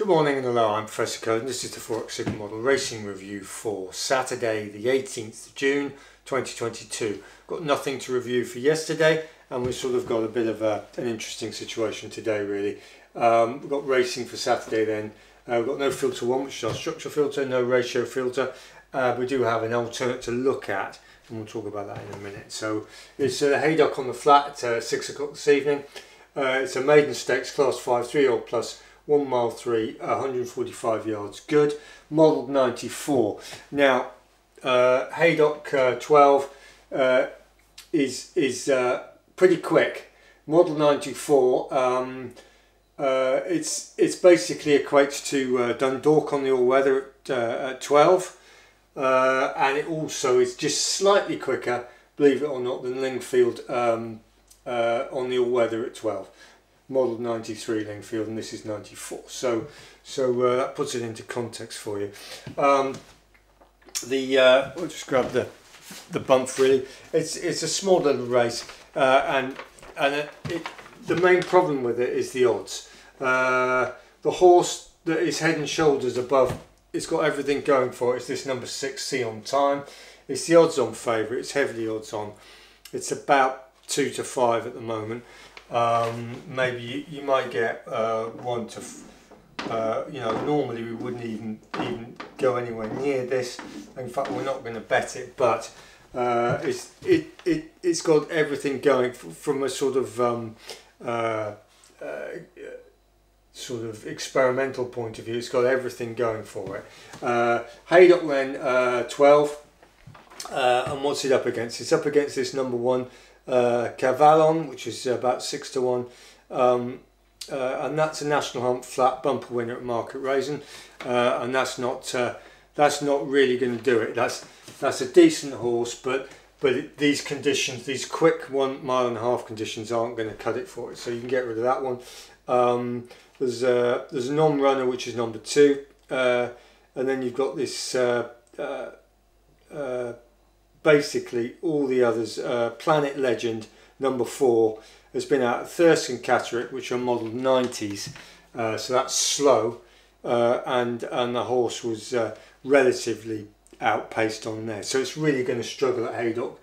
Good morning and hello, I'm Professor Code and this is the Forex Supermodel Racing Review for Saturday the 18th of June 2022. Got nothing to review for yesterday and we've sort of got a bit of an interesting situation today really. We've got racing for Saturday then. We've got no filter 1, which is our structure filter, no ratio filter. We do have an alternate to look at and we'll talk about that in a minute. So it's Haydock on the flat at 6 o'clock this evening. It's a maiden stakes class 5 3-year-old plus 1 mile 3, 145 yards, good, modelled 94. Now, Haydock 12 is pretty quick. Model 94, it's basically equates to Dundalk on the all-weather at 12, and it also is just slightly quicker, believe it or not, than Lingfield on the all-weather at 12. Model 93 Lingfield, and this is 94. So that puts it into context for you. We'll just grab the bump really. It's a small little race, and the main problem with it is the odds. The horse that is head and shoulders above, it's got everything going for it. It's this number 6 See on Time. It's the odds-on favourite. It's heavily odds-on. It's about 2 to 5 at the moment. Maybe you might get 1 to, you know, normally we wouldn't even go anywhere near this. In fact, we're not going to bet it, but it's got everything going from a sort of experimental point of view. It's got everything going for it. Haydock then 12, and what's it up against? It's up against this number 1. Cavallon, which is about 6 to 1, and that's a National Hunt flat bumper winner at Market Raisin, and that's not really going to do it. That's a decent horse, but these conditions, these quick 1.5 mile conditions, aren't going to cut it for it. So you can get rid of that one. There's a non-runner which is number 2, and then you've got this. Basically all the others. Planet Legend number 4 has been out at Thirsk and Catterick, which are modelled 90s, so that's slow, and the horse was relatively outpaced on there, so it's really going to struggle at Haydock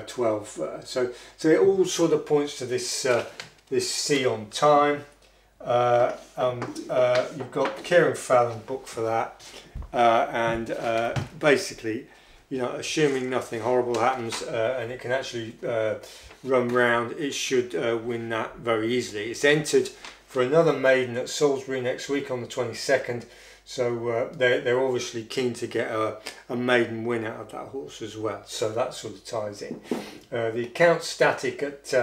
12. So it all sort of points to this this See on Time. You've got Kieran Fallon booked for that, and basically, you know, assuming nothing horrible happens and it can actually run round, it should win that very easily. It's entered for another maiden at Salisbury next week on the 22nd, so they're obviously keen to get a maiden win out of that horse as well, so that sort of ties in. The account's static at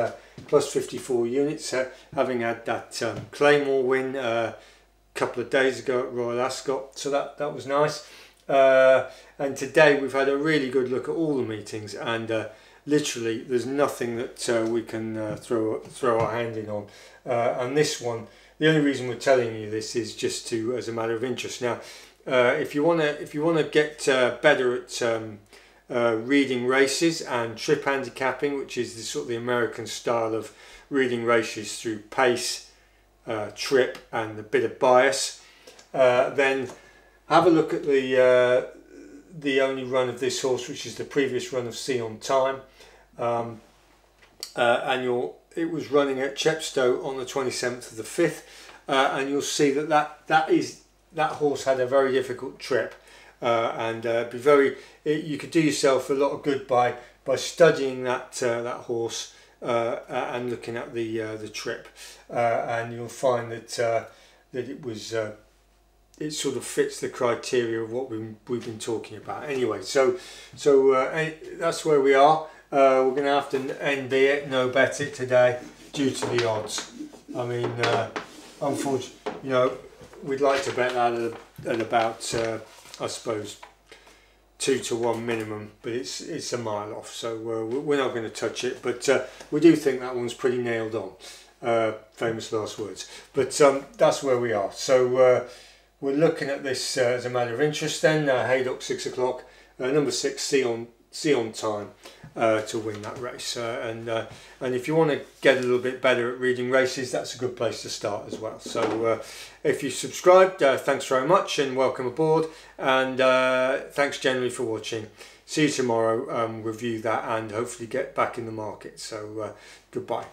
plus 54 units, having had that Claymore win a couple of days ago at Royal Ascot, so that was nice. And today we've had a really good look at all the meetings, and literally there's nothing that we can throw our hand in on. And this one, the only reason we're telling you this is just as a matter of interest. Now, if you wanna get better at reading races and trip handicapping, which is the sort of the American style of reading races through pace, trip, and a bit of bias, then have a look at the only run of this horse, which is the previous run of See on Time, and it was running at Chepstow on the 27th of the 5th, and you'll see that horse had a very difficult trip, and you could do yourself a lot of good by studying that horse and looking at the trip, and you'll find that it was. It sort of fits the criteria of what we've been talking about. Anyway, so that's where we are. We're going to have to NB it, no bet it today, due to the odds. I mean, unfortunately, you know, we'd like to bet that at about, I suppose, 2 to 1 minimum, but it's a mile off, so we're not going to touch it. But we do think that one's pretty nailed on. Famous last words. But that's where we are. So. We're looking at this as a matter of interest then. Haydock 6 o'clock, number 6 See see on time to win that race. And if you want to get a little bit better at reading races, that's a good place to start as well. So if you subscribed, thanks very much and welcome aboard, and thanks generally for watching. See you tomorrow, review that and hopefully get back in the market. So goodbye.